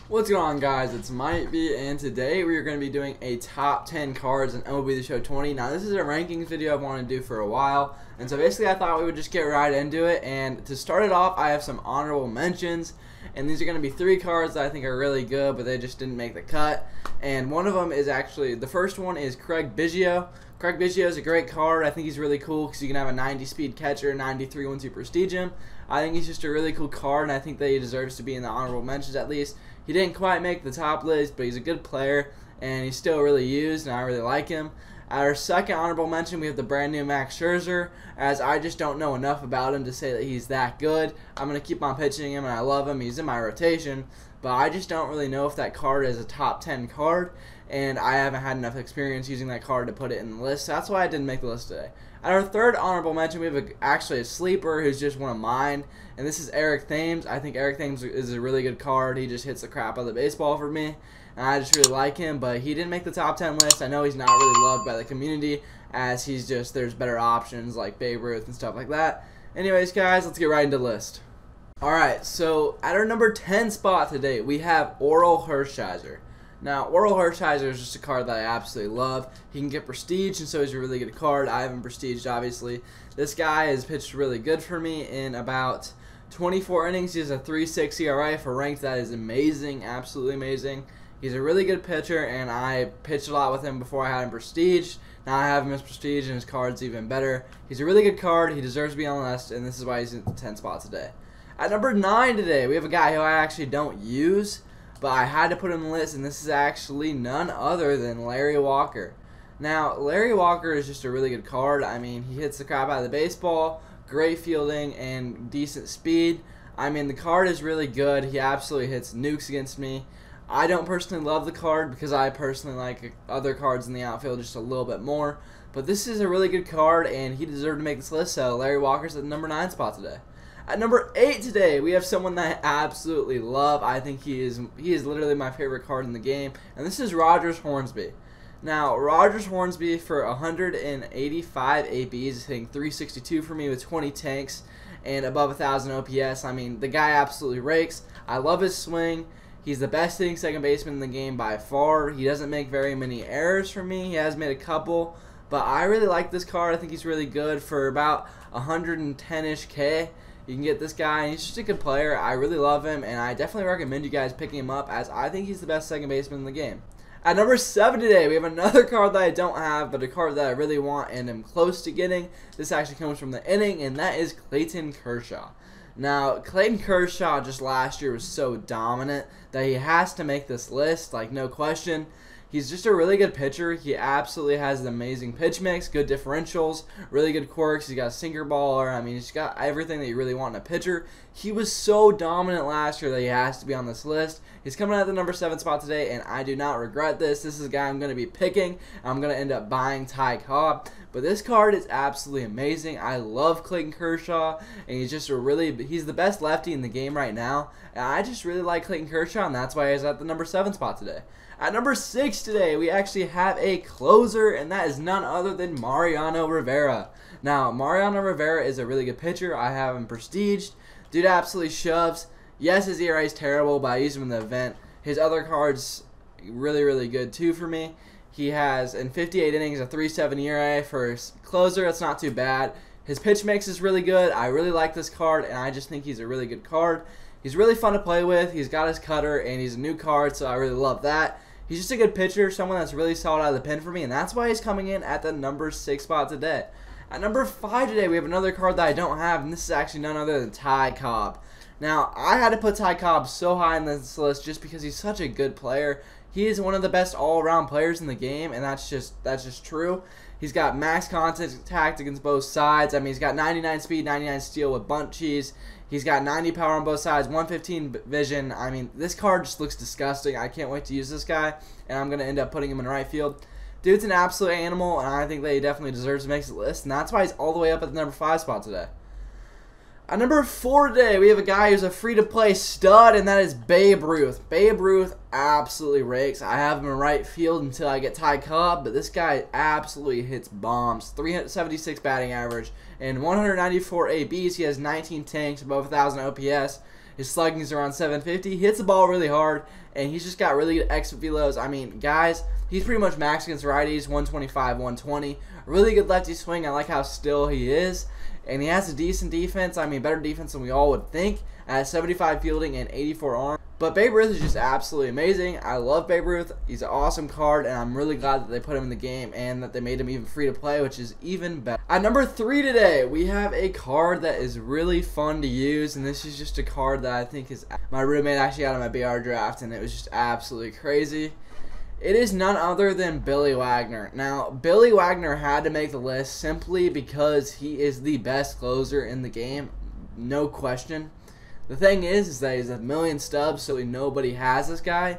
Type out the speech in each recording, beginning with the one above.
What's going on, guys? It's Might Be, and today we are going to be doing a top 10 cards in MLB The Show 20. Now, this is a rankings video I've wanted to do for a while, and so basically I thought we would just get right into it. And to start it off, I have some honorable mentions, and these are going to be 3 cards that I think are really good, but they just didn't make the cut. And one of them is actually, the first one is Craig Biggio. Craig Biggio is a great card. I think he's really cool because you can have a 90 speed catcher, 93 once you prestige him. I think he's just a really cool card, and I think that he deserves to be in the honorable mentions at least. He didn't quite make the top list, but he's a good player, and he's still really used, and I really like him. At our second honorable mention, we have the brand new Max Scherzer, as I just don't know enough about him to say that he's that good. I'm going to keep on pitching him, and I love him. He's in my rotation, but I just don't really know if that card is a top 10 card, and I haven't had enough experience using that card to put it in the list, so that's why I didn't make the list today. At our third honorable mention, we have actually a sleeper who's just one of mine, and this is Eric Thames. I think Eric Thames is a really good card. He just hits the crap out of the baseball for me, and I just really like him, but he didn't make the top 10 list. I know he's not really loved by the community, as there's better options like Babe Ruth and stuff like that. Anyways, guys, let's get right into the list. Alright, so at our number 10 spot today, we have Orel Hershiser. Now, Orel Hershiser is just a card that I absolutely love. He can get prestige, and so he's a really good card. I haven't prestiged, obviously. This guy has pitched really good for me in about 24 innings. He has a 3.6 ERA for ranked. That is amazing, absolutely amazing. He's a really good pitcher, and I pitched a lot with him before I had him prestige. Now I have him as prestige, and his card's even better. He's a really good card. He deserves to be on the list, and this is why he's in the 10 spot today. At number 9 today, we have a guy who I actually don't use, but I had to put him on the list, and this is actually none other than Larry Walker. Now, Larry Walker is just a really good card. I mean, he hits the crap out of the baseball, great fielding, and decent speed. I mean, the card is really good. He absolutely hits nukes against me. I don't personally love the card because I personally like other cards in the outfield just a little bit more. But this is a really good card, and he deserved to make this list, so Larry Walker's at the number 9 spot today. At number 8 today, we have someone that I absolutely love. I think he is literally my favorite card in the game, and this is Rogers Hornsby. Now, Rogers Hornsby for 185 ABs is hitting 362 for me with 20 tanks and above 1,000 OPS. I mean, the guy absolutely rakes. I love his swing. He's the best hitting second baseman in the game by far. He doesn't make very many errors for me. He has made a couple, but I really like this card. I think he's really good for about 110-ish K. You can get this guy, and he's just a good player. I really love him, and I definitely recommend you guys picking him up, as I think he's the best second baseman in the game. At number 7 today, we have another card that I don't have, but a card that I really want and am close to getting. This actually comes from the inning, and that is Clayton Kershaw. Now, Clayton Kershaw just last year was so dominant that he has to make this list, like no question. He's just a really good pitcher. He absolutely has an amazing pitch mix, good differentials, really good quirks. He's got a sinker baller. I mean, he's got everything that you really want in a pitcher. He was so dominant last year that he has to be on this list. He's coming out at the number 7 spot today, and I do not regret this. This is a guy I'm going to be picking. I'm going to end up buying Ty Cobb. But this card is absolutely amazing. I love Clayton Kershaw, and he's just he's the best lefty in the game right now. And I just really like Clayton Kershaw, and that's why he's at the number 7 spot today. At number 6 today, we actually have a closer, and that is none other than Mariano Rivera. Now, Mariano Rivera is a really good pitcher. I have him prestiged. Dude absolutely shoves. Yes, his ERA is terrible, but I use him in the event. His other cards, really, really good too for me. He has, in 58 innings, a 3.7 ERA for his closer. That's not too bad. His pitch mix is really good. I really like this card, and I just think he's a really good card. He's really fun to play with. He's got his cutter, and he's a new card, so I really love that. He's just a good pitcher, someone that's really solid out of the pen for me, and that's why he's coming in at the number 6 spot today. At number 5 today, we have another card that I don't have, and this is actually none other than Ty Cobb. Now, I had to put Ty Cobb so high in this list just because he's such a good player. He is one of the best all-around players in the game, and that's just true. He's got max contact against both sides. I mean, he's got 99 speed, 99 steal with bunt cheese. He's got 90 power on both sides, 115 vision. I mean, this card just looks disgusting. I can't wait to use this guy, and I'm going to end up putting him in right field. Dude's an absolute animal, and I think that he definitely deserves to make the list, and that's why he's all the way up at the number 5 spot today. At number 4 today, we have a guy who's a free-to-play stud, and that is Babe Ruth. Babe Ruth absolutely rakes. I have him in right field until I get Ty Cobb, but this guy absolutely hits bombs. 376 batting average and 194 ABs. He has 19 tanks, above 1,000 OPS. His slugging is around 750. He hits the ball really hard, and he's just got really good exit velos. I mean, guys, he's pretty much max against righties, 125, 120. Really good lefty swing. I like how still he is. And he has a decent defense. I mean, better defense than we all would think. At 75 fielding and 84 arm. But Babe Ruth is just absolutely amazing. I love Babe Ruth. He's an awesome card, and I'm really glad that they put him in the game and that they made him even free to play, which is even better. At number 3 today, we have a card that is really fun to use, and this is just a card that I think is my roommate actually got on my BR draft, and it was just absolutely crazy. It is none other than Billy Wagner. Now, Billy Wagner had to make the list simply because he is the best closer in the game, no question. The thing is that he's a million stubs, so nobody has this guy,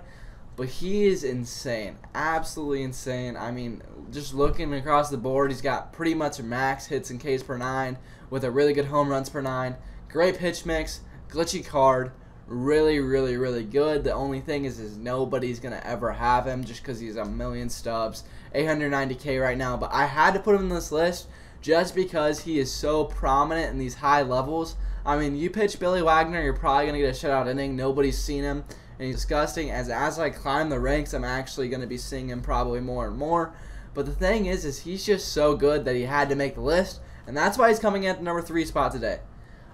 but he is insane, absolutely insane. I mean, just looking across the board, he's got pretty much max hits and Ks per 9 with a really good home runs per 9, great pitch mix, glitchy card, really, really, really good. The only thing is nobody's going to ever have him just because he's a million stubs, 890K right now, but I had to put him in this list just because he is so prominent in these high levels. I mean, you pitch Billy Wagner, you're probably going to get a shutout inning. Nobody's seen him, and he's disgusting. As I climb the ranks, I'm actually going to be seeing him probably more and more. But the thing is he's just so good that he had to make the list, and that's why he's coming in at the number 3 spot today.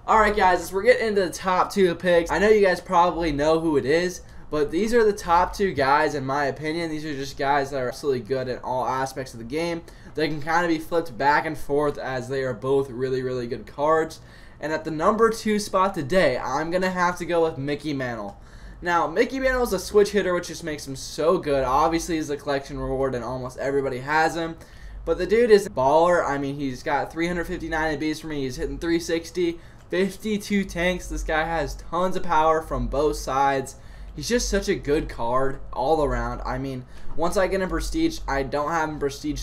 Alright guys, as we're getting into the top 2 picks, I know you guys probably know who it is, but these are the top 2 guys in my opinion. These are just guys that are absolutely good in all aspects of the game. They can kind of be flipped back and forth as they are both really, really good cards. And at the number 2 spot today, I'm going to have to go with Mickey Mantle. Now, Mickey Mantle is a switch hitter, which just makes him so good. Obviously, he's a collection reward, and almost everybody has him. But the dude is a baller. I mean, he's got 359 ABs for me. He's hitting 360, 52 tanks. This guy has tons of power from both sides. He's just such a good card all around. I mean, once I get him Prestige, I don't have him Prestige.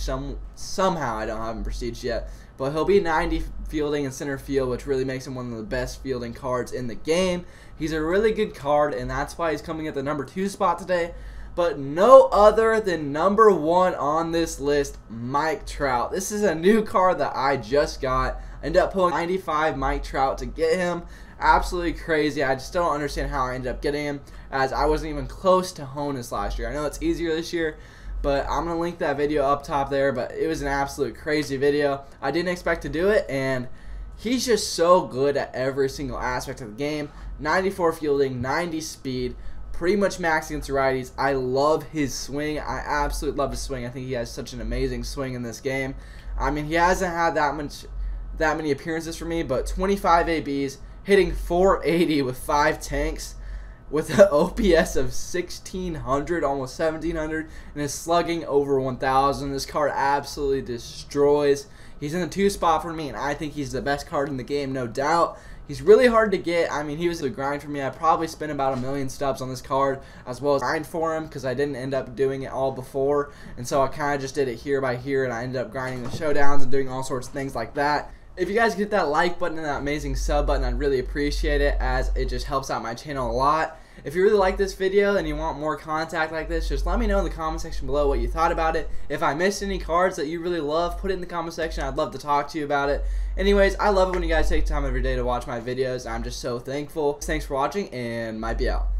Somehow I don't have him Prestige yet. But he'll be 90 fielding in center field, which really makes him one of the best fielding cards in the game. He's a really good card, and that's why he's coming at the number 2 spot today. But no other than number 1 on this list, Mike Trout. This is a new card that I just got. I ended up pulling 95 Mike Trout to get him. Absolutely crazy. I just don't understand how I ended up getting him, as I wasn't even close to Honus last year. I know it's easier this year, but I'm going to link that video up top there, but it was an absolute crazy video. I didn't expect to do it, and he's just so good at every single aspect of the game. 94 fielding, 90 speed, pretty much max against righties. I love his swing. I absolutely love his swing. I think he has such an amazing swing in this game. I mean, he hasn't had that many appearances for me, but 25 ABs, hitting 480 with 5 tanks, with an OPS of 1600, almost 1700, and is slugging over 1000. This card absolutely destroys. He's in the 2 spot for me, and I think he's the best card in the game, no doubt. He's really hard to get. I mean, he was a grind for me. I probably spent about 1,000,000 stubs on this card, as well as grind for him, because I didn't end up doing it all before, and so I kind of just did it here by here, and I ended up grinding the showdowns and doing all sorts of things like that. If you guys could hit that like button and that amazing sub button, I'd really appreciate it, as it just helps out my channel a lot. If you really like this video and you want more contact like this, just let me know in the comment section below what you thought about it. If I missed any cards that you really love, put it in the comment section. I'd love to talk to you about it. Anyways, I love it when you guys take time every day to watch my videos. I'm just so thankful. Thanks for watching, and might be out.